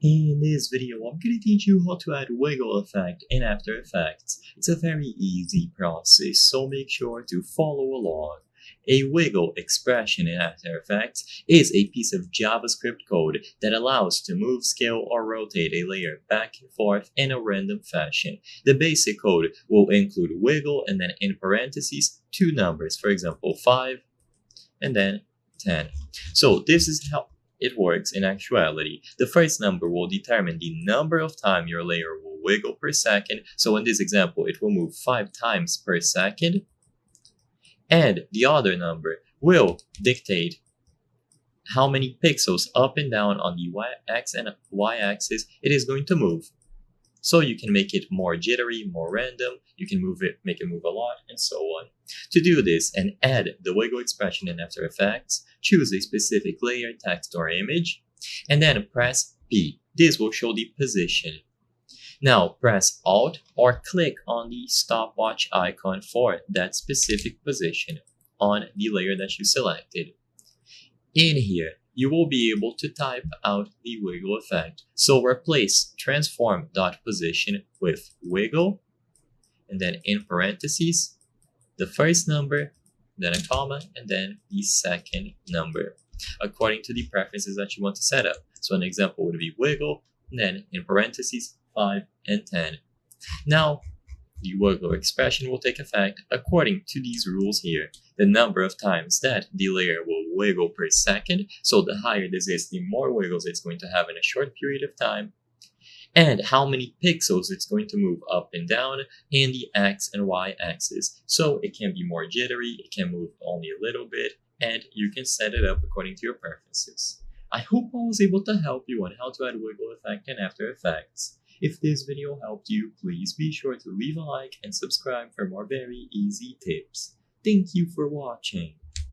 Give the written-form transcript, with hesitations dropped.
In this video, I'm going to teach you how to add wiggle effect in After Effects. It's a very easy process, so make sure to follow along. A wiggle expression in After Effects is a piece of JavaScript code that allows to move, scale, or rotate a layer back and forth in a random fashion. The basic code will include wiggle and then in parentheses two numbers, for example 5 and then 10. So this is how it works in actuality. The first number will determine the number of times your layer will wiggle per second. So in this example, it will move 5 times per second. And the other number will dictate how many pixels up and down on the X and Y axis it is going to move. So you can make it more jittery, more random, you can make it move a lot, and so on. To do this and add the wiggle expression in After Effects, choose a specific layer, text, or image, and then press P. This will show the position. Now press Alt or click on the stopwatch icon for that specific position on the layer that you selected. In here, you will be able to type out the wiggle effect. So replace transform.position with wiggle, and then in parentheses, the first number, then a comma, and then the second number, according to the preferences that you want to set up. So an example would be wiggle, and then in parentheses, 5 and 10. Now, the wiggle expression will take effect according to these rules here. The number of times that the layer will wiggle per second, so the higher this is, the more wiggles it's going to have in a short period of time, and how many pixels it's going to move up and down in the X and Y axis. So it can be more jittery, it can move only a little bit, and you can set it up according to your preferences. I hope I was able to help you on how to add wiggle effect in After Effects. If this video helped you, please be sure to leave a like and subscribe for more very easy tips. Thank you for watching.